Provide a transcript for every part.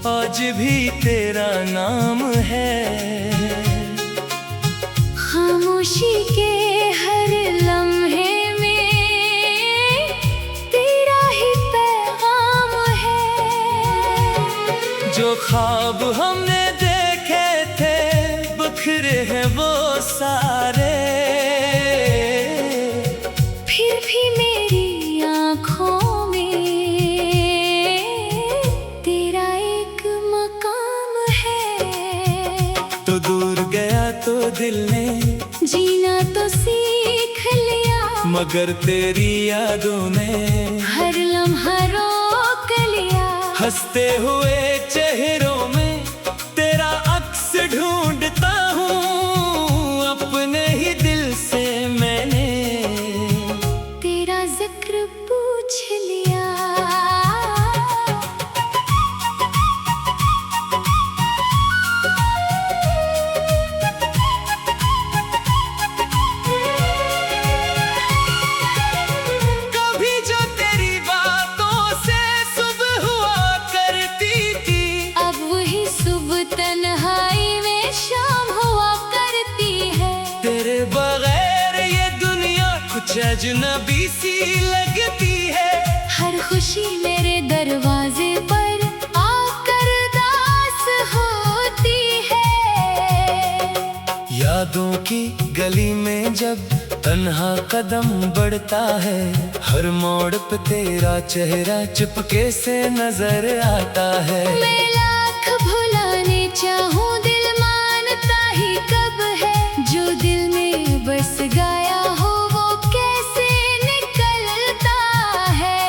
आज भी तेरा नाम है। खामोशी के हर लम्हे में तेरा ही पैगाम है। जो ख्वाब हमने देखे थे बिखरे हैं वो सारे, फिर भी मेरी आँखों में तेरा एक मकाम है। तो दूर गया तो दिल ने जीना तो सीख लिया, मगर तेरी यादों ने हर लम्हा रोक लिया। हंसते हुए चेहरों में तेरा अक्स ढूंढता हूँ, अपने ही दिल से मैंने तेरा जिक्र पूछ लिया। कभी जो तेरी बातों से सुबह हुआ करती थी, अब वही सुबह तन्हाई में शाम हुआ करती है। तेरे बगैर ये दुनिया कुछ अजनबी सी लगती है। हर खुशी मेरे दरवाजे पर आकर दास होती है। यादों की गली में जब तन्हा कदम बढ़ता है, हर मोड़ पे तेरा चेहरा चुपके से नजर आता है। मैं लाख भुलाने चाहूं दिल मानता ही कब है। जो दिल में बस गया हो वो कैसे निकलता है।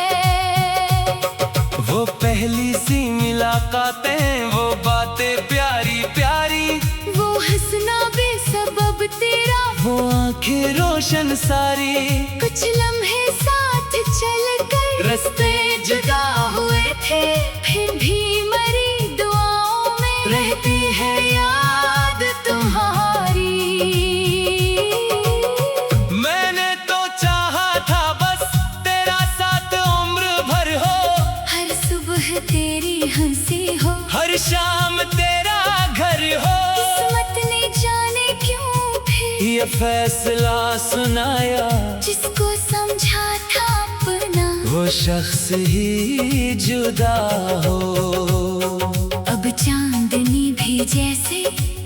वो पहली सी मुलाकातें, वो बातें प्यारी प्यारी, वो हंसना बेसबब तेरा, वो आंखें रोशन सारी। कुछ लम्हे साथ चलकर रास्ते जुदा हुए थे, फिर भी मरी दुआओं में रहती है याद तुम्हारी। मैंने तो चाहा था बस तेरा साथ उम्र भर हो, हर सुबह तेरी हंसी हो, हर शाम तेरा घर हो। किस्मत ने जाने क्यों फिर ये फैसला सुनाया, जिसको समझा था अपना वो शख्स ही जुदा हो। अब चांदनी भी जैसे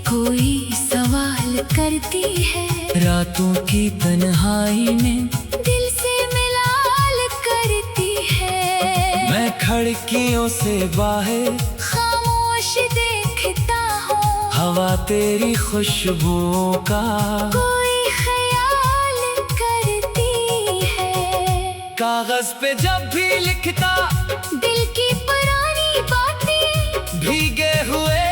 कोई सवाल करती है। रातों की तन्हाई में दिल से मिलाल करती है। मैं खिड़कियों से बाहर खामोश देखता हूँ, हवा तेरी खुशबुओं का कोई ख्याल करती है। कागज पे जब भी लिखता दिल की पुरानी बातें, भीगे हुए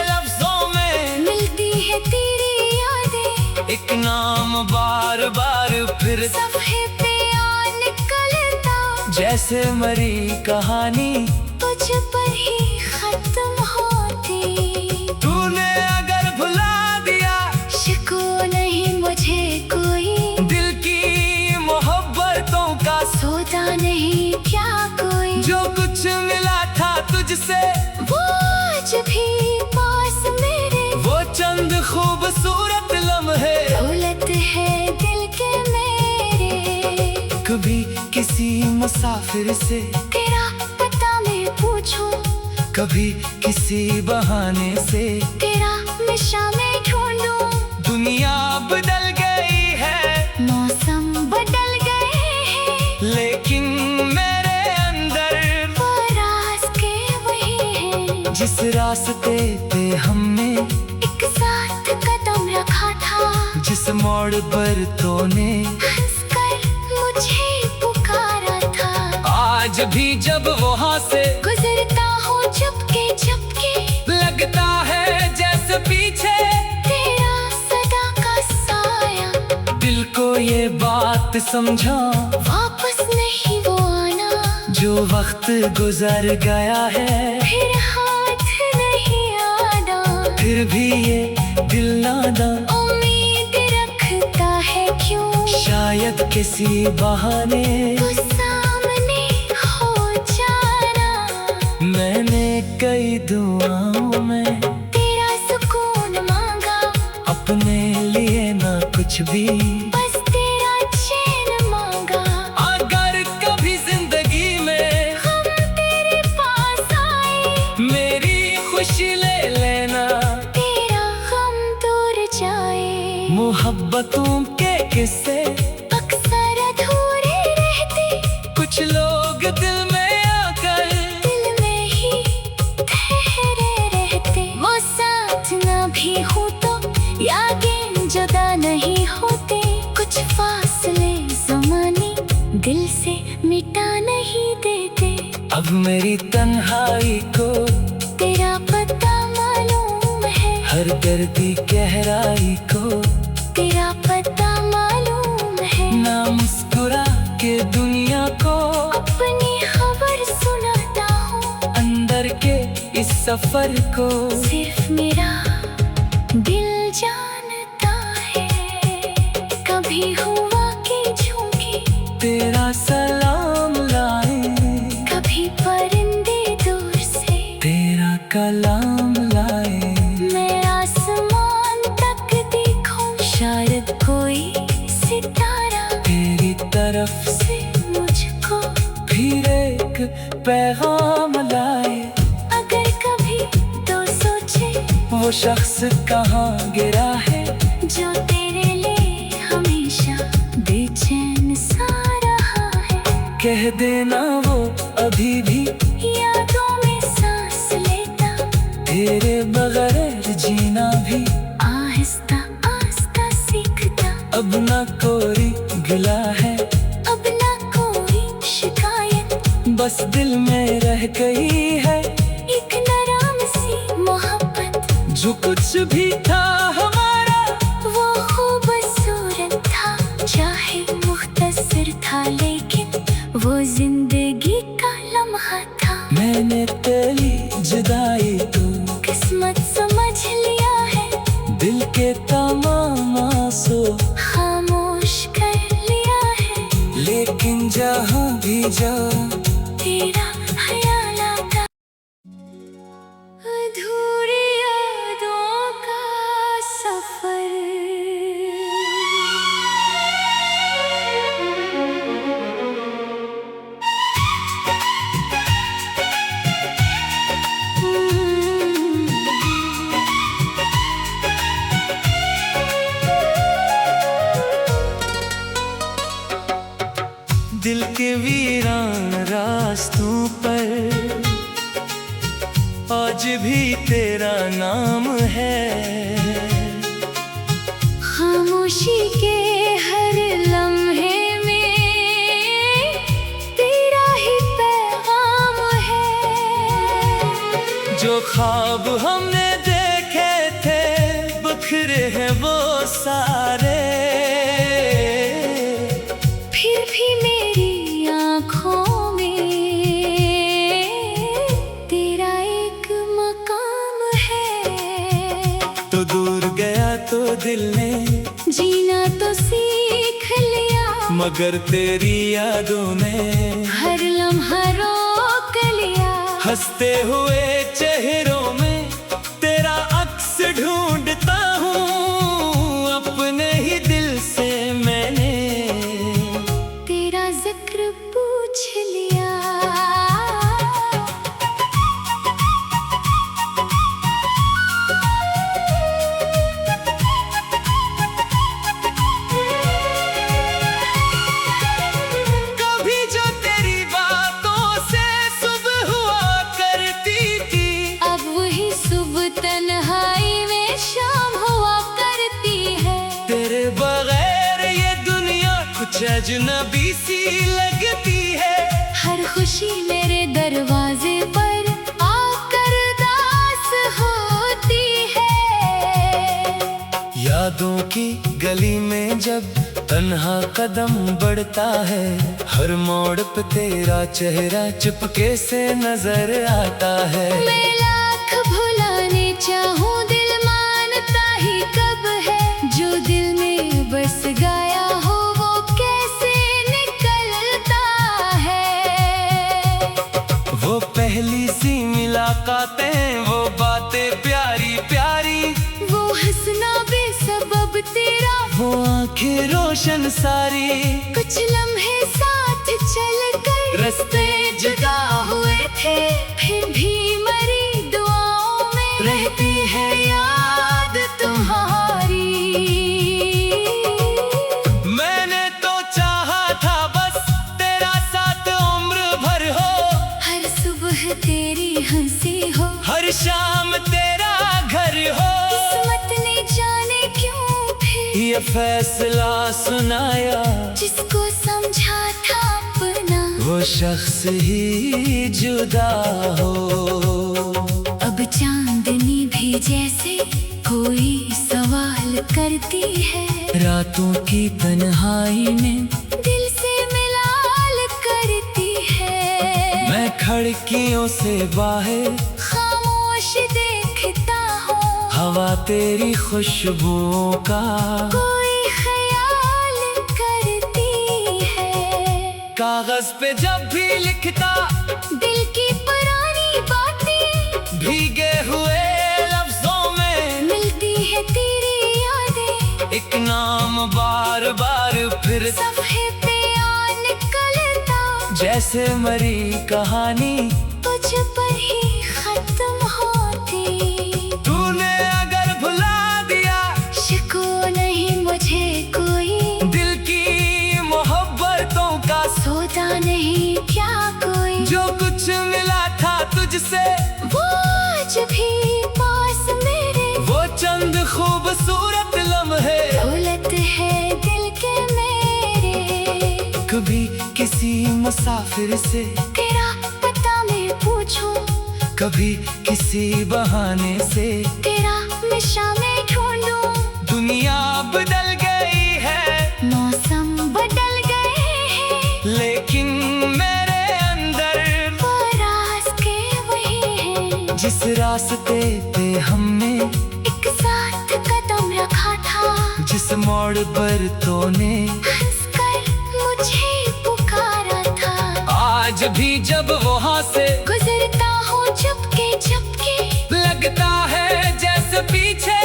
लफ्जों में मिलती है तेरी यादें। एक नाम बार बार फिर सफ़े पे आ निकलता, जैसे मरी कहानी तुझ पर ही खत्म होती। तूने अगर भुला दिया शिको नहीं मुझे कोई, दिल की मोहब्बतों का सौदा नहीं क्या कोई। जो कुछ मिला था तुझसे वो आज भी पास मेरे, वो चंद खूबसूरत लम्हे दौलत है दिल के मेरे। कभी किसी मुसाफिर से तेरा पता मैं पूछूं, कभी किसी बहाने से तेरा नशा मैं ढूंढूं। दुनिया बदल गई है, मौसम बदल गए हैं, लेकिन मेरे अंदर वो राज के वही हैं। जिस रास्ते पे हमने एक साथ कदम रखा था, जिस मोड़ पर तूने हंसकर मुझे पुकारा था। आज भी जब वहाँ से गुजरता हूँ चुपके चुपके, लगता है जैसे पीछे तेरा सदा का साया। दिल को ये बात समझा, वापस नहीं वो आना, जो वक्त गुजर गया है फिर हाथ नहीं आना। फिर भी ये दिल नादा उम्मीद रखता है क्यों, शायद किसी बहाने तो सामने हो जाना। मैंने कई दुआ कुछ भी, बस तेरा चैन मांगा। अगर कभी जिंदगी में हम तेरे पास आए, मेरी खुशी ले लेना, तेरा गम दूर जाए। मोहब्बतों के किस्से अक्सर अधूरे रहते, कुछ लोग दिल में आकर दिल में ही ठहरे रहते। वो साथ ना भी हो तो यादें जुदा नहीं होते। कुछ फासले ज़माने दिल से मिटा नहीं देते। अब मेरी तन्हाई को तेरा पता मालूम है, हर दर्दी गहराई को तेरा पता मालूम है। ना मुस्कुरा के दुनिया को अपनी खबर सुनाता हूँ, अंदर के इस सफर को सिर्फ मेरा दिल जानता है। कभी हुआ कि झूठी, तेरा सलाम लाए, कभी परिंदे दूर से, तेरा कलाम लाए। मैं आसमान तक देखूं, शायद कोई सितारा तेरी तरफ से मुझको फिर एक पैगाम लाए। अगर कभी तो सोचे, वो शख्स कहाँ गिरा है, जो तेरे लिए हमेशा बेचैन सा रहा है। कह देना वो अभी भी यादों में सांस लेता, तेरे बगैर जीना भी आहिस्ता आहिस्ता सीखता। अब ना कोई गिला है, अब ना कोई शिकायत, बस दिल में रह गई है एक नरम सी मोहब्बत। जो कुछ भी था हमारा, वो खूबसूरत था, चाहे मुख्तसर था, लेकिन वो जिंदगी का लम्हा था। मैंने तेरी जुदाई को किस्मत समझ लिया है, दिल के तमाम आंसू खामोश कर लिया है। लेकिन जहाँ भी जाऊं तेरा ख्याल आता, अधूरी यादों का सफर। दिल के वीरान रास्तों पर आज भी तेरा नाम है। खामोशी के हर लम्हे में तेरा ही पैगाम है। जो ख्वाब हमने देखे थे बिखरे हैं वो सारे, फिर भी मेरी आँखों में तेरा एक मकाम है। तो दूर गया तो दिल ने जीना तो सीख लिया, मगर तेरी यादों ने हर लम्हा रोक लिया। हंसते हुए चेहरों में तेरा अक्स ढूंढता हूँ, अपने ही दिल से मैंने तेरा जिक्र पूछ लिया। कभी जो तेरी बातों से सुबह हुआ करती थी, अब वही सुबह तन्हाई में शाम हुआ करती है। तेरे बगैर ये दुनिया कुछ अजनबी सी लगती है। हर खुशी मेरे दरवाजे पर आकर दास होती है। यादों की गली में जब तन्हा कदम बढ़ता है, हर मोड़ पे तेरा चेहरा चुपके से नजर आता है। मैं लाख भुलाने चाहूँ, दिल मानता ही कब है। जो दिल में बस गया हो वो कैसे निकलता है। वो पहली सी मुलाकातें, वो बातें प्यारी प्यारी, वो हंसना बेसबब तेरा, वो आंखें रोशन सारी, कुछ लम्हे साथ चलकर रास्ते जुदा हुए थे, फिर भी मरी दुआओं में रहती है याद तुम्हारी। मैंने तो चाहा था बस तेरा साथ उम्र भर हो, हर सुबह तेरी हंसी हो, हर शाम तेरा घर हो। किस्मत ने जाने क्यों फिर ये फैसला सुनाया, जिसको समझा था अपना वो शख्स ही जुदा हो। अब चांदनी भी जैसे कोई सवाल करती है, रातों की तन्हाई में दिल से मिलाल करती है। मैं खिड़कियों से बाहर खामोश देखता हूँ, हवा तेरी खुशबुओं का कोई ख्याल करती है। कागज पे जब भी लिखता, दिल की पुरानी बातें भीगे हुए लफ्जों में मिलती है तेरी यादें, एक नाम बार बार फिर सफ़े पे आ निकलता, जैसे मरी कहानी तुझ पर ही खत्म होती। तूने अगर भुला दिया, शिको नहीं मुझे कोई, दिल की मोहब्बतों का सौदा नहीं क्या कोई, जो कुछ मिला था तुझसे वो आज भी पास मेरे, वो चंद खूबसूरत लम्हे दौलत है दिल के मेरे। कभी किसी मुसाफिर से तेरा पता मैं पूछूं, कभी किसी बहाने से तेरा नशा मैं ढूंढूं, दुनिया बदल गई है, मौसम बदल गए हैं, लेकिन मेरे अंदर वो राज के वही हैं। जिस रास्ते पे हमने एक साथ कदम रखा था, जिस मोड़ पर तूने हंसकर मुझे पुकारा था, आज भी जब वहाँ से गुजरता हूँ चुपके चुपके, लगता है जैसे पीछे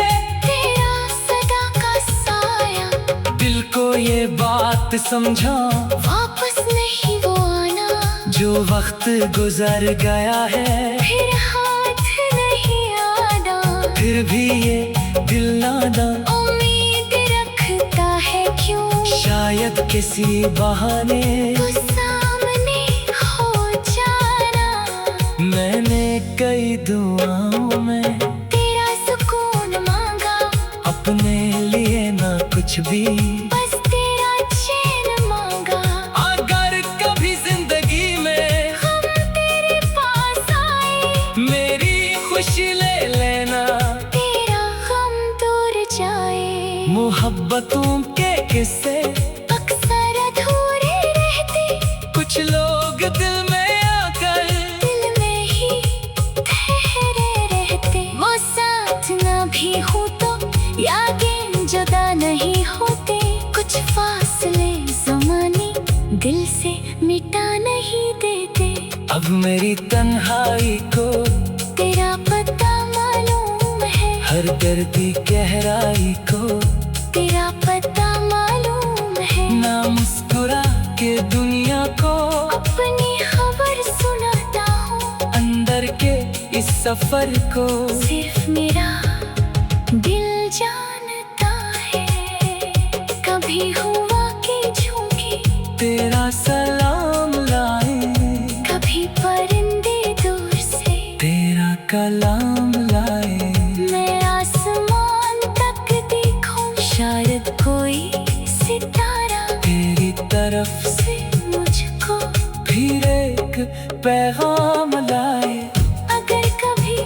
तेरा सदा का साया। दिल को ये बात समझा, वापस नहीं वो आना, जो वक्त गुजर गया है फिर हाथ नहीं आना, फिर भी ये दिल नादा उम्मीद रखता है क्यों, शायद किसी बहाने तो सामने हो जाना। मैंने कई दुआओं में तेरा सुकून मांगा, अपने लिए ना कुछ भी, बस तेरा चैन मांगा। अगर कभी जिंदगी में हम तेरे पास आए, मेरी खुशी ले लेना, तेरा गम दूर जाए। मोहब्बतों के किस्से अक्सर अधूरे रहते, कुछ लोग दिल में आकर दिल में ही ठहरे रहते। वो साथ ना भी हो तो यादें जुदा नहीं होते, कुछ फासले ज़माने दिल से मिटा नहीं देते। अब मेरी तन्हाई को तेरा पता मालूम है, हर दर्दी गहराई को तेरा पता मालूम है, ना मुस्कुरा के दुनिया को अपनी खबर सुनाता हूँ, अंदर के इस सफर को सिर्फ मेरा दिल जानता है। कभी हुआ कि झूठी, तेरा सलाम लाए, कभी परिंदे दूर से, तेरा कलाम लाए। मैं आसमान तक देखूं, शायद कोई सितारा तेरी तरफ से मुझको फिर एक पैगाम लाए, अगर कभी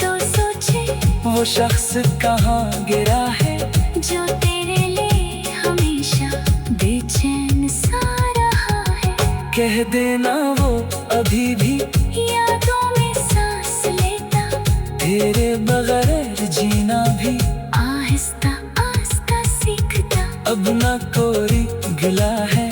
तो सोचे वो शख्स कहाँ गिरा है, जो तेरे लिए हमेशा बेचैन सा रहा है। कह देना वो अभी भी यादों में सांस लेता, तेरे बगैर जीना भी आहिस्ता आहिस्ता सीखता। अब ना कोई गिला है,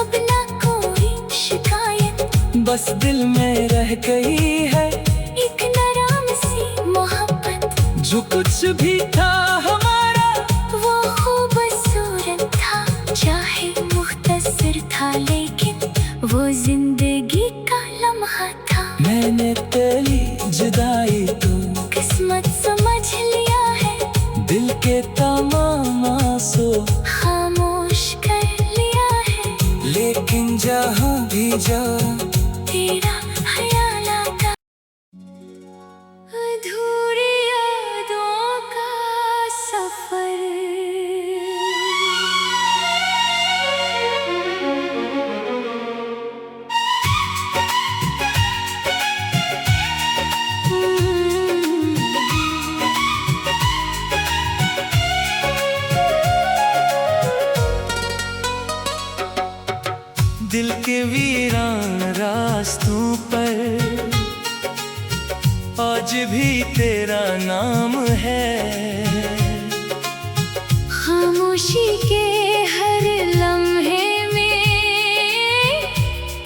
अब ना कोई शिकायत, बस दिल में रह गई है एक नरम सी मोहब्बत। जो कुछ भी था हमारा, वो खूबसूरत था, में जब तेरा ख्याल आता, अधूरी यादों का सफर। दिल के वीरान रास्तों पर आज भी तेरा नाम है। खामोशी के हर लम्हे में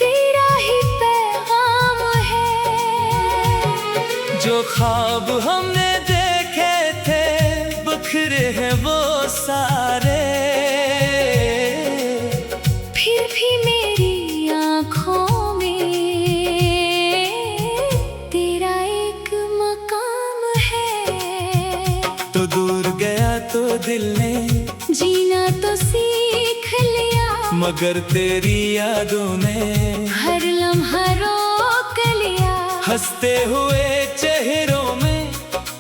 तेरा ही पैगाम है। जो ख्वाब हमने देखे थे बिखरे हैं वो सारे, फिर भी मेरी आँखों में तेरा एक मकाम है। तो दूर गया तो दिल ने जीना तो सीख लिया, मगर तेरी यादों ने हर लम्हा रोक लिया। हंसते हुए चेहरों में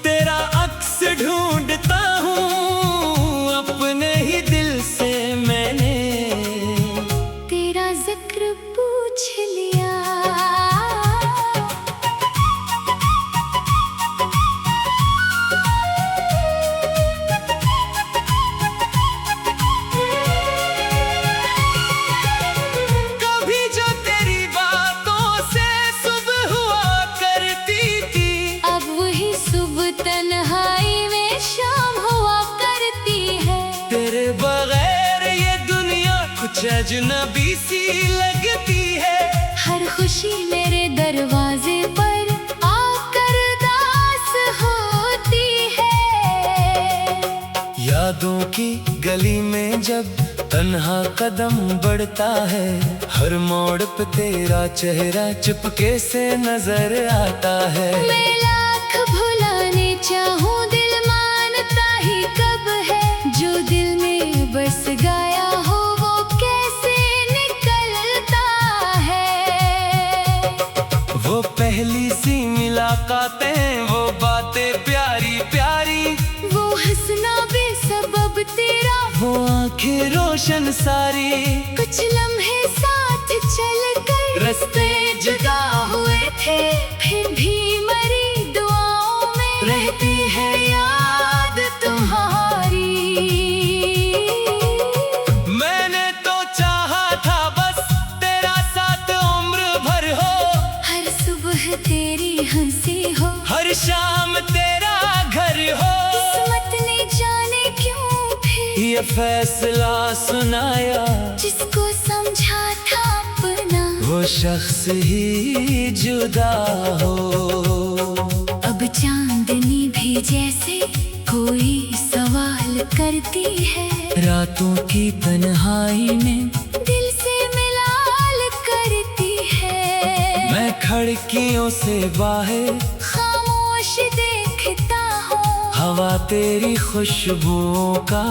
तेरा अक्स ढूंढता हूँ, अपने ही दिल से मैंने तेरा जिक्र पूछ लिया। कभी जो तेरी बातों से सुबह हुआ करती थी, अब वही सुबह तन्हाई में शाम हुआ करती है। तेरे बगैर ये दुनिया कुछ अजनबी सी लगती है। हर खुशी मेरे दरवाजे पर आकर दास होती है। यादों की गली में जब तन्हा कदम बढ़ता है, हर मोड़ पे तेरा चेहरा चुपके से नजर आता है। मैं लाख भुलाने चाहूँ दिल मानता ही कब है। जो दिल में बस गया हो वो कैसे निकलता है। वो पहली सी मुलाकातें, वो बातें प्यारी प्यारी, वो हंसना बेसबब तेरा, वो आंखें रोशन सारी। कुछ लम्हे साथ चलकर रास्ते जुदा हुए थे, फिर भी मरी दुआओं में रहती है याद तुम्हारी। मैंने तो चाहा था बस तेरा साथ उम्र भर हो, हर सुबह तेरी हंसी हो, हर शाम तेरा घर हो। किस्मत ने जाने क्यों फिर ये फैसला सुनाया, जिसको समझा था अपना वो शख्स ही जुदा हो। अब चांदनी भी जैसे कोई सवाल करती है, रातों की तन्हाई में दिल से मिलाल करती है। मैं खिड़कियों से बाहर खामोश देखता हूँ, हवा तेरी खुशबुओं का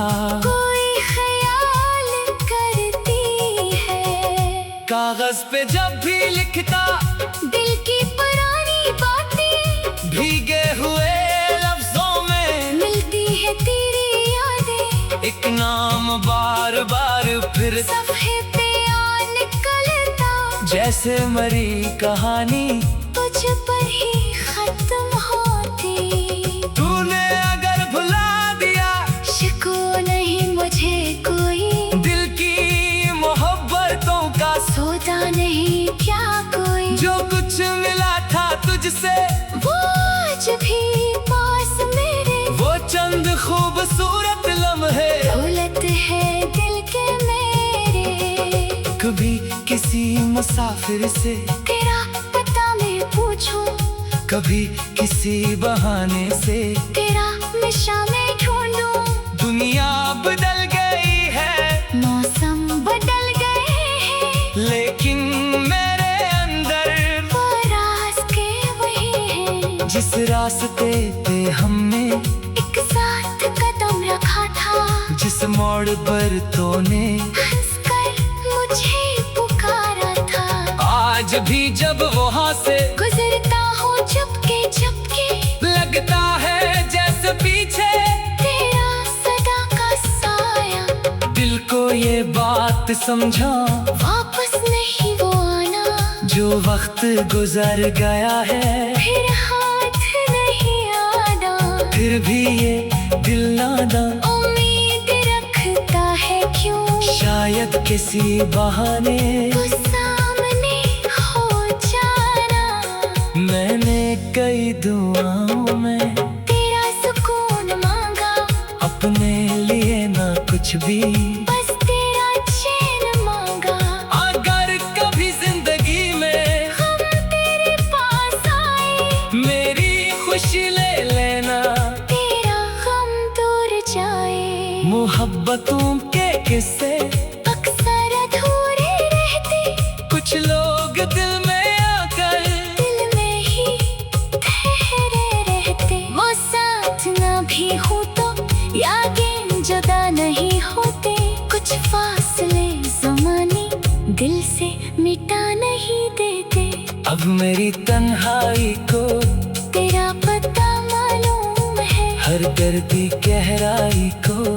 कोई ख्याल करती है। कागज पे जब भी लिखता दिल की पुरानी बातें, भीगे हुए लफ्जों में मिलती है तेरी यादें। एक नाम बार बार फिर सफ़े पे आ निकलता, जैसे मरी कहानी तुझ पर ही खत्म होती। तूने अगर भुला दिया, शिको नहीं मुझे कोई, दिल की मोहब्बतों का सौदा नहीं क्या कोई। जो कुछ मिला था तुझसे वो आज भी पास मेरे, वो चंद खूबसूरत लम्हे दौलत है दिल के मेरे। कभी किसी मुसाफिर से तेरा पता मैं पूछूं, कभी किसी बहाने से तेरा नशा मैं ढूंढूं। दुनिया बदल गई है, मौसम बदल गए हैं, लेकिन मेरे अंदर वो रास्ते वही हैं। जिस रास्ते पे हमने एक साथ कदम रखा था, जिस मोड़ पर तूने हंसकर मुझे पुकारा था। आज भी जब वहाँ से गुजरता हूँ चुपके चुपके, लगता है जैसे पीछे तेरा सदा का साया। दिल को ये बात समझा, वापस नहीं वो आना, जो वक्त गुजर गया है फिर हाथ नहीं आना। फिर भी ये दिल नादा उम्मीद रखता है क्यों, शायद किसी बहाने वो सामने हो जाना। मैंने कई दुआओं में तेरा सुकून मांगा, अपने लिए ना कुछ भी, बस तेरा चैन मांगा। अगर कभी जिंदगी में हम तेरे पास आए, मेरी खुशी ले लेना, तेरा गम दूर जाए। मोहब्बतों के किस्से अक्सर अधूरे रहते, कुछ लोग दिल में आकर दिल में ही ठहरे रहते। वो साथ ना भी हो तो यादें जुदा नहीं होते, कुछ फासले ज़माने दिल से मिटा नहीं देते। अब मेरी तन्हाई को तेरा पता मालूम है, हर दर्दी गहराई को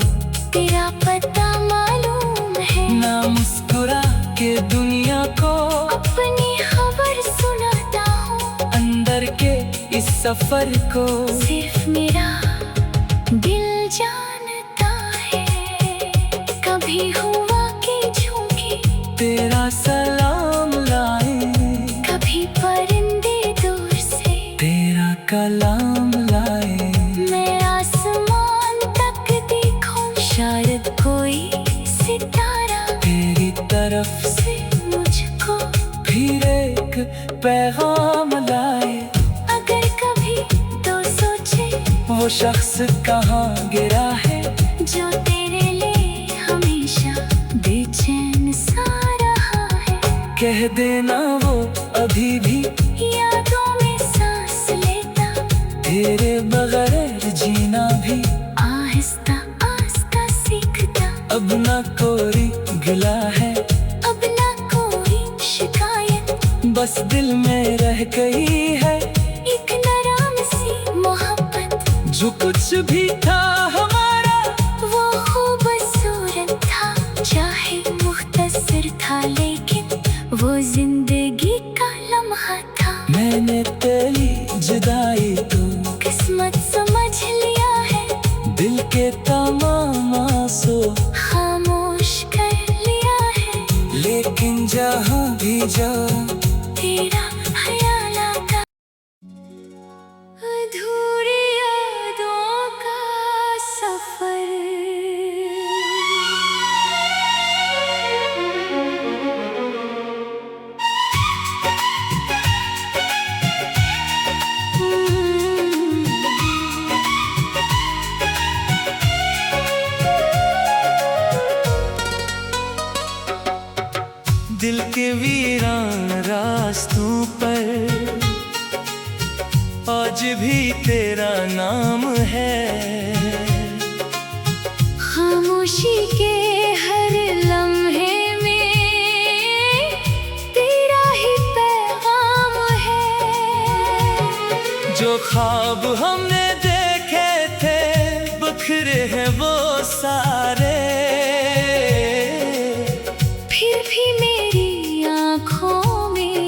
तेरा पता मालूम है। ना मुस्कुरा के दुनिया को अपनी खबर सुनाता हूँ, अंदर के इस सफर को सिर्फ मेरा दिल जानता है। कभी हुआ कि झूठी, तेरा सलाम लाए, कभी परिंदे दूर से, तेरा कलाम लाए। मैं आसमान तक देखूं, शायद कोई सितारा तेरी तरफ से मुझको फिर एक पैगाम लाए। अगर कभी तो सोचे, वो शख्स कहाँ गिरा है, जो तेरे लिए हमेशा बेचैन सा रहा है। कह देना वो अभी भी यादों में सांस लेता, तेरे बगैर जीना भी आहिस्ता आहिस्ता सीखता। अब ना कोई गिला है, अब ना कोई शिकायत, बस दिल में रह गई है एक नरम सी मोहब्बत। जो कुछ भी था हमारा, वो खूबसूरत था, चाहे मुख्तसर था, लेकिन वो जिंदगी का लम्हा था। मैंने तेरी जुदाई को किस्मत समझ लिया है, दिल के तमाम आंसू खामोश कर लिया है। लेकिन जहाँ भी जाऊं तेरा ख्याल आता, अधूरी यादों का सफर। दिल के वीरान रास्तों पर आज भी तेरा नाम है। खामोशी के हर लम्हे में तेरा ही पैगाम है। जो ख्वाब हमने देखे थे बिखरे हैं वो सारे, फिर भी मेरी आँखों में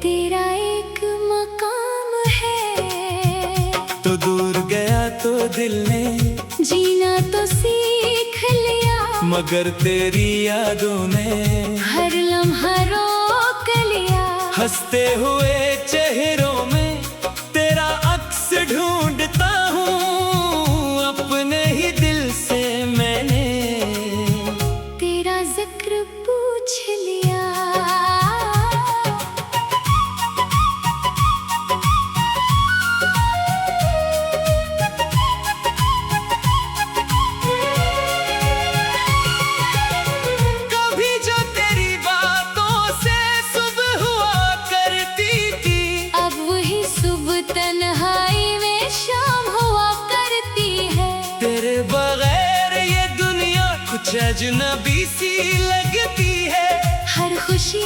तेरा एक मकाम है। तो दूर गया तो दिल ने जीना तो सीख लिया, मगर तेरी यादों ने हर लम्हा रोक लिया। हंसते हुए चेहरों में तेरा अक्स ढूंढता हूँ, अपने ही दिल से मैंने तेरा जिक्र पूछ लिया। कभी जो तेरी बातों से सुबह हुआ करती थी, अब वही सुबह तन्हाई में शाम हुआ करती है। तेरे बगैर ये दुनिया कुछ अजनबी सी लगती है। हर खुशी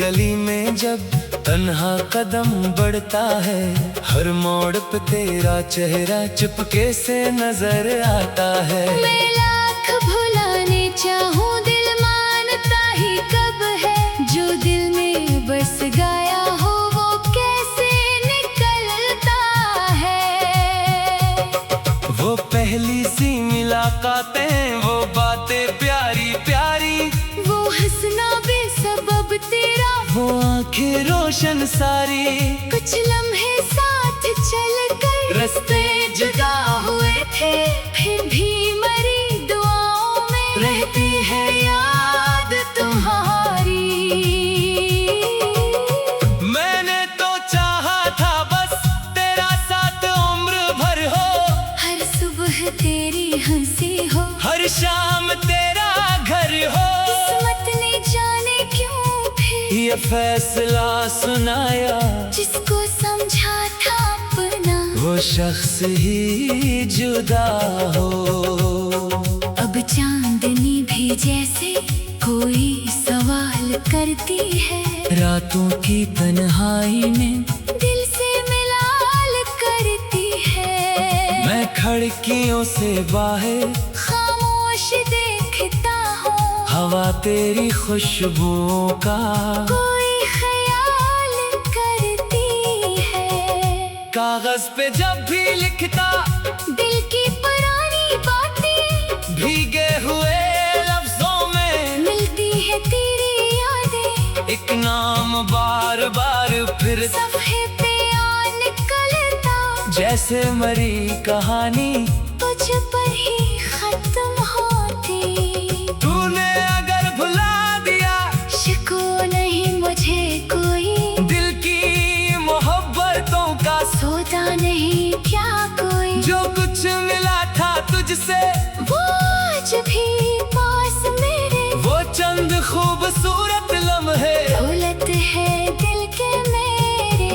गली में जब तन्हा कदम बढ़ता है, हर मोड़ पे तेरा चेहरा चुपके से नजर आता है। मैं लाख भुलाने चाहूं, दिल मानता ही कब है। जो दिल में बस गया हो वो कैसे निकलता है। वो पहली सी मुलाकातें, वो बातें प्यारी प्यारी, वो हंसना बेसबब तेरा, वो आंखें रोशन सारी। कुछ लम्हे साथ चलकर रास्ते जुदा हुए थे, फिर भी मरी दुआओं में रहती है याद तुम्हारी। मैंने तो चाहा था बस तेरा साथ उम्र भर हो, हर सुबह तेरी हंसी हो, हर शाम तेरा घर हो। किस्मत ने जाने क्यों फिर ये फैसला सुनाया, जिसको समझा था अपना वो शख्स ही जुदा हो। अब चांदनी भी जैसे कोई सवाल करती है, रातों की तन्हाई में दिल से मिलाल करती है। मैं खिड़कियों से बाहर खामोश देखता हूँ, हवा तेरी खुशबुओं का कोई ख्याल करती है। कागज पे जब भी लिखता, दिल की पुरानी बातें भीगे हुए लफ्जों में मिलती है तेरी यादें, एक नाम बार बार फिर सफ़े पे आ निकलता, जैसे मरी कहानी तुझ पर ही खत्म होती। तूने अगर भुला दिया, शिको नहीं मुझे कोई, दिल की मोहब्बतों का सौदा नहीं क्या कोई। जो कुछ मिला था तुझसे, वो आज भी पास मेरे, वो चंद खूबसूरत लम्हे दौलत है दिल के मेरे।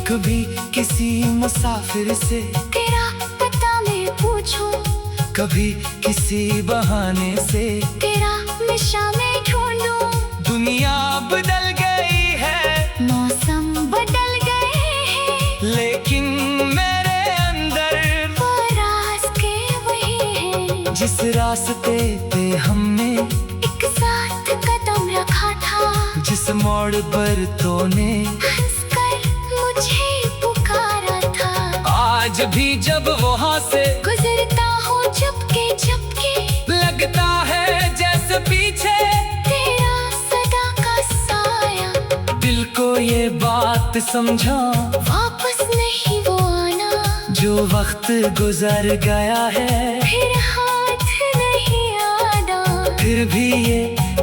कभी किसी मुसाफिर से, तेरा पता मैं पूछूं, कभी किसी बहाने से, तेरा नशा में ढूंढूं। दुनिया बदल गई है, मौसम बदल गए हैं, लेकिन मेरे अंदर वो राज के वही हैं। जिस रास्ते पे हमने एक साथ कदम रखा था, जिस मोड़ पर तूने हंसकर मुझे पुकारा था, आज भी जब वहाँ से गुजरता हूँ चुपके चुपके, लगता है जैसे पीछे तेरा सदा का साया। दिल को ये बात समझा, वापस नहीं वो आना, जो वक्त गुजर गया है फिर हाथ नहीं आना। फिर भी ये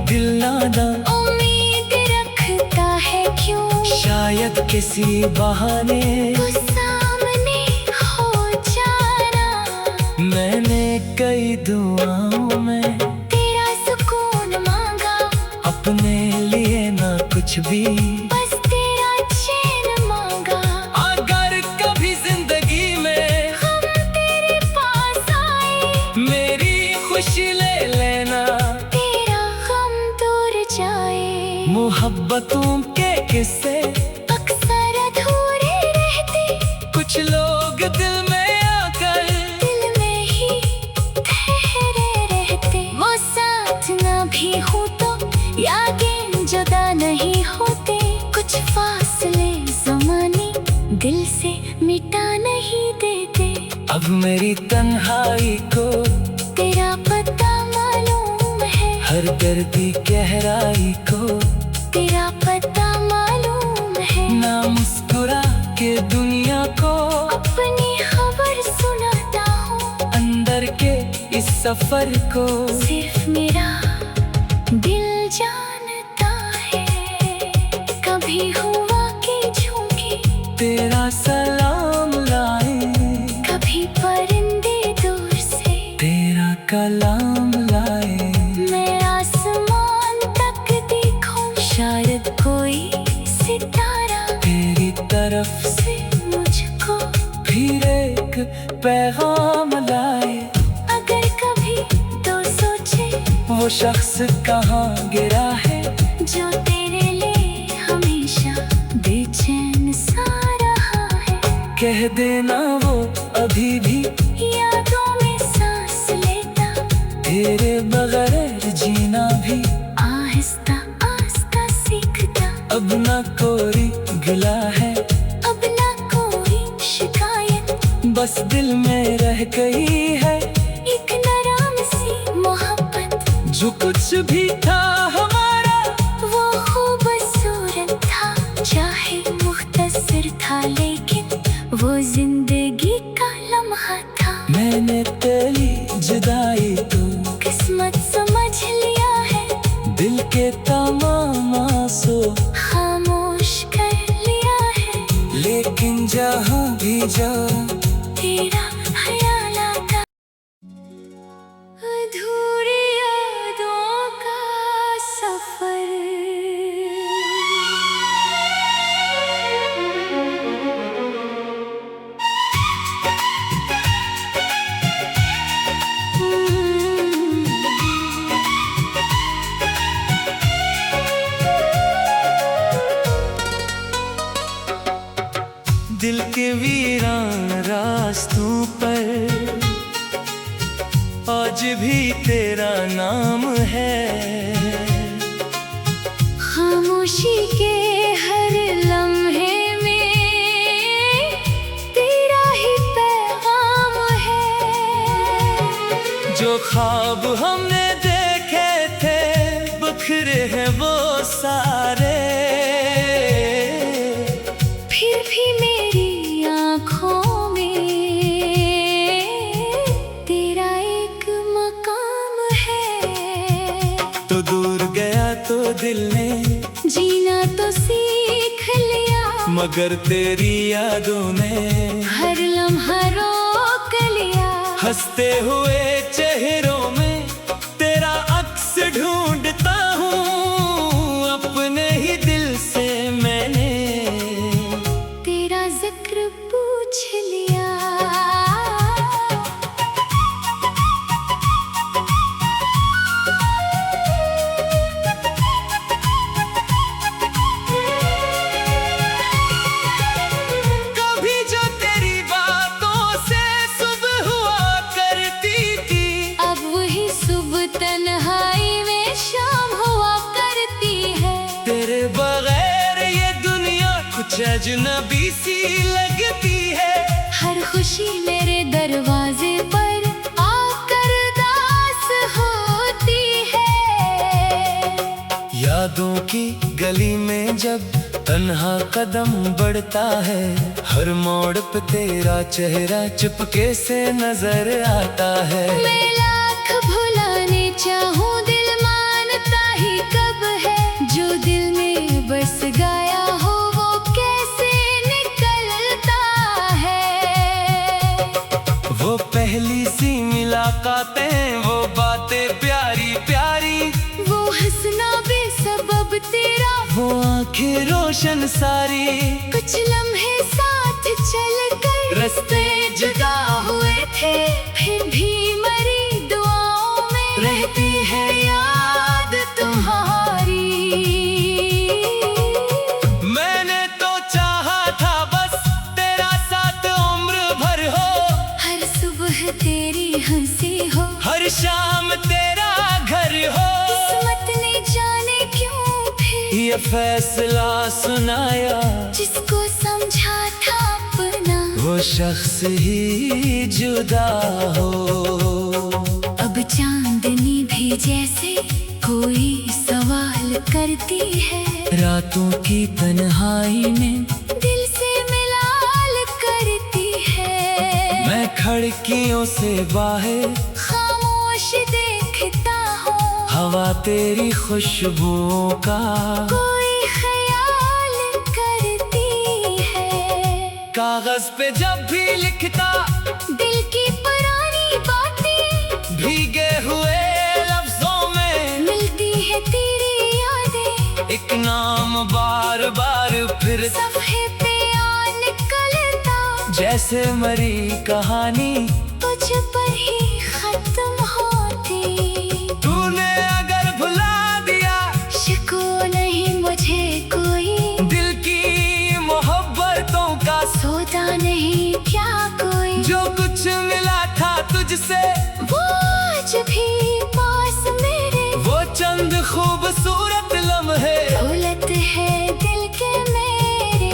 दिल नादा उम्मीद रखता है क्यों, शायद किसी बहाने वो सामने हो जाना। मैंने कई दुआओं में तेरा सुकून मांगा, अपने लिए ना कुछ भी, बस तेरा चैन मांगा। अगर कभी जिंदगी में हम तेरे पास आए, मेरी खुशी ले लेना, तेरा गम दूर जाए। मोहब्बतों के किस्से अक्सर अधूरे रहते, कुछ लोग दिल में आकर दिल में ही ठहरे रहते। वो साथ ना भी हो तो यादें जुदा नहीं होते, कुछ फासले ज़माने दिल से मिटा नहीं देते। अब मेरी तन्हाई को तेरा पता मालूम है, हर दर्दी गहराई को तेरा पता मालूम है। ना मुस्कुरा के दुनिया को अपनी खबर सुनाता हूँ, अंदर के इस सफर को सिर्फ मेरा दिल जानता है। कभी हुआ कि झूठी तेरा सलाम लाए, कभी परिंदे दूर से तेरा कलाम लाए। मैं आसमान तक देखूं, शायद कोई सितारा तेरी तरफ से मुझको फिर एक पैगाम लाए। अगर कभी तो सोचे वो शख्स कहाँ गिरा है, जो तेरे लिए कह देना वो अभी भी यादों में सांस लेता, तेरे बगैर जीना भी आहिस्ता आहिस्ता सीखता। अब ना कोई गिला है, अब ना कोई शिकायत, बस दिल में रह गई है एक नरम सी मोहब्बत। जो कुछ भी था हमारा वो खूबसूरत था, चाहे मुख्तसर था लेकिन वो जिंदगी का लम्हा था। मैंने तेरी जुदाई तो किस्मत समझ लिया है, दिल के तमाम आंसू खामोश कर लिया है। लेकिन जहाँ भी जा तेरा ख्याल आता, अधूरी यादों का सफर। दिल के वीरान रास्तों पर आज भी तेरा नाम है। खामोशी के हर लम्हे में तेरा ही पैगाम है। जो ख्वाब हमने देखे थे बिखरे हैं वो सारे, फिर भी मेरी आँखों में तेरा एक मकाम है। तो दूर गया तो दिल ने जीना तो सीख लिया, मगर तेरी यादों ने हर लम्हा रोक लिया। हंसते हुए चेहरों में तेरा अक्स ढूंढता हूँ, अपने ही दिल से मैंने तेरा जिक्र पूछ लिया। कभी जो तेरी बातों से सुबह हुआ करती थी, अब वही सुबह तन्हाई में शाम हुआ करती है। तेरे बगैर ये दुनिया कुछ अजनबी सी लगती है। हर खुशी मेरे दरवाजे पर आकर दास होती है। यादों की गली में जब तन्हा कदम बढ़ता है, हर मोड़ पे तेरा चेहरा चुपके से नजर आता है। मैं लाख भुलाने चाहूँ दिल मानता ही कब है, जो दिल में बस गया हो वो कैसे निकलता है। वो पहली सी मुलाकातें, वो बातें प्यारी प्यारी, वो हंसना बेसबब तेरा, वो आंखें रोशन सारी। कुछ लम्हे साथ चलकर रास्ते जुदा हुए थे, फिर भी मरी दुआओं में रहती है याद तुम्हारी। मैंने तो चाहा था बस तेरा साथ उम्र भर हो, हर सुबह तेरी हंसी हो, हर शाम तेरा घर हो। किस्मत ने जाने क्यों फिर ये फैसला सुनाया, जिसको समझा था अपना वो शख्स ही जुदा हो। अब चांदनी भी जैसे कोई सवाल करती है, रातों की तन्हाई में दिल से मिलाल करती है। मैं खिड़कियों से बाहर खामोश देखता हूँ, हवा तेरी खुशबुओं का कोई ख्याल करती है। कागज पे जब भी लिखता दिल की पुरानी बातें भीगे हुए लफ्जों में मिलती है तेरी यादें, एक नाम बार बार फिर सफ़े पे आ निकलता, जैसे मरी कहानी तुझ पर ही खत्म होती। तूने अगर भुला दिया शिको नहीं मुझे कोई, दिल की मोहब्बतों का सौदा नहीं खूबसूरत लम्हे उलट है दिल के मेरे।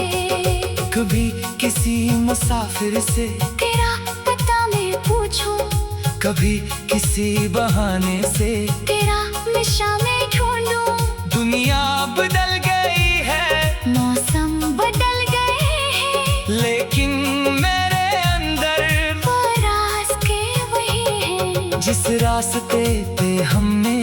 कभी किसी मुसाफिर से तेरा पता मैं पूछूं, कभी किसी बहाने से तेरा नशा मैं ढूंढूं। दुनिया बदल गई है, मौसम बदल गए हैं, लेकिन मेरे अंदर वो राज के वही हैं। जिस रास्ते पे हमने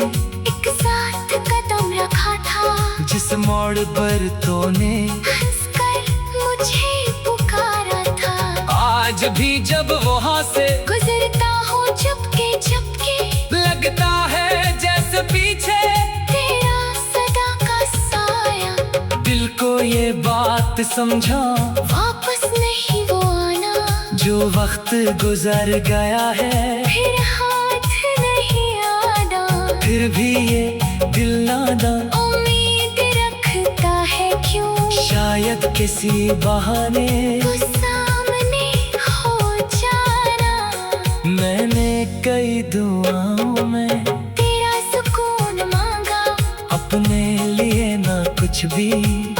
एक साथ कदम रखा था, जिस मोड़ पर तूने हंसकर मुझे पुकारा था। आज भी जब वहाँ से गुजरता हूँ चुपके चुपके, लगता है जैसे पीछे तेरा सदा का साया। दिल को ये बात समझा, वापस नहीं वो आना, जो वक्त गुजर गया है फिर हाथ नहीं आना। फिर भी ये दिल नादा उम्मीद रखता है क्यों, शायद किसी बहाने वो सामने हो जाना। मैंने कई दुआओं में तेरा सुकून मांगा, अपने लिए ना कुछ भी,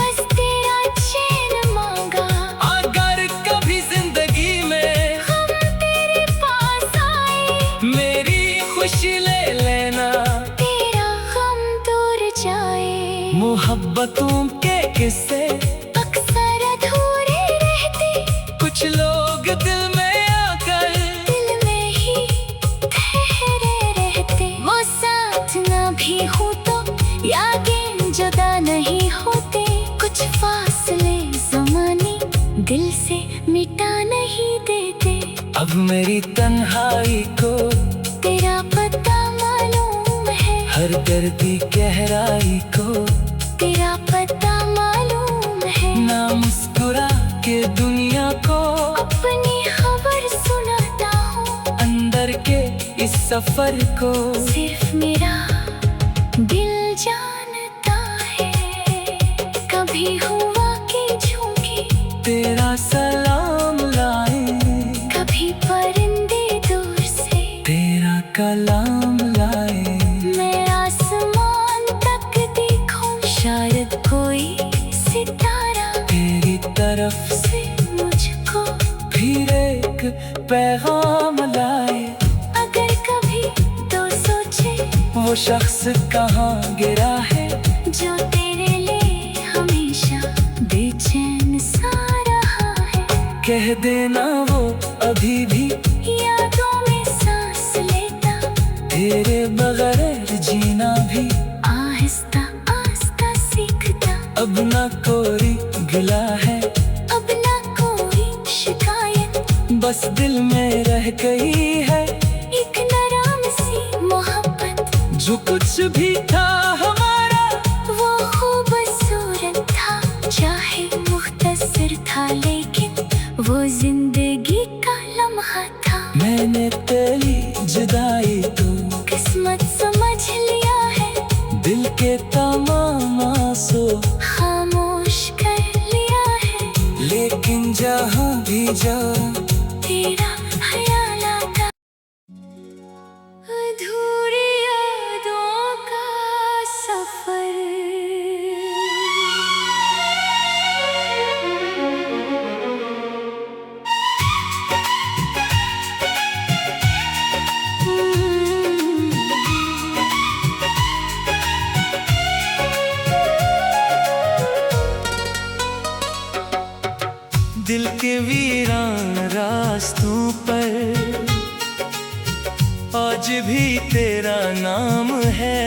बस तेरा चैन मांगा। अगर कभी जिंदगी में हम तेरे पास आए, मेरी खुशी ले लेना, तेरा गम दूर जाए। मोहब्बतों के किस्से अक्सर अधूरे रहते, कुछ लोग दिल में आकर दिल में ही ठहरे रहते। वो साथ ना भी हो तो यादें जुदा नहीं होते, कुछ फासले ज़माने दिल से मिटा नहीं देते। अब मेरी तन्हाई को तेरा पता मालूम है, हर दर्दी गहराई को तेरा पता मालूम है। ना मुस्कुरा के दुनिया को अपनी खबर सुनाता हूँ, अंदर के इस सफर को सिर्फ मेरा दिल जानता है। कभी हुआ कि झूठी, तेरा सलाम लाए, कभी परिंदे दूर से, तेरा कलाम लाए। मैं आसमान तक देखूं, शायद कोई सितारा तेरी तरफ से मुझको फिर एक पैगाम लाए। अगर कभी तो सोचे, वो शख्स कहाँ गिरा है, जो तेरे लिए हमेशा बेचैन सा रहा है। कह देना वो अभी भी यादों में सांस लेता, तेरे बगैर जीना भी आहिस्ता आहिस्ता सीखता। अब ना कोई गिला है, अब ना कोई शिकायत, बस दिल में रह गई है एक नरम सी मोहब्बत। जो कुछ भी था हमारा, वो खूबसूरत था, चाहे मुख्तसर था, लेकिन वो जिंदगी का लम्हा था। मैंने तेरी जुदाई को किस्मत समझ लिया है, दिल के तमाम आंसू खामोश कर लिया है। लेकिन जहाँ भी जाऊं तेरा ख्याल आता, अधूरी यादों का सफर। दिल के वीरान रास्तों पर आज भी तेरा नाम है।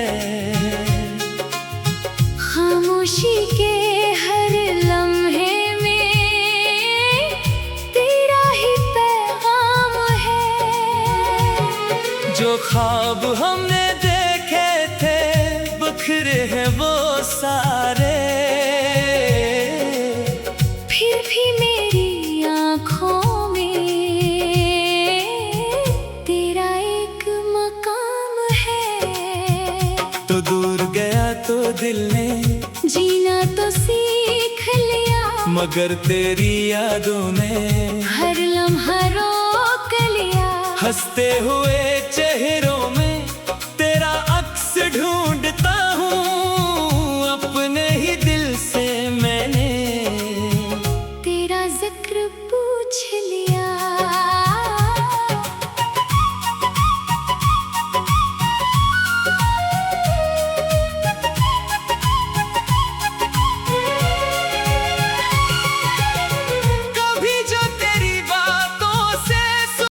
खामोशी के हर लम्हे में तेरा ही पैगाम है। जो ख्वाब हमने देखे थे बिखरे हैं वो सारे, फिर भी मेरी आँखों में तेरा एक मकाम है। तो दूर गया तो दिल ने जीना तो सीख लिया, मगर तेरी यादों ने हर लम्हा रोक लिया। हंसते हुए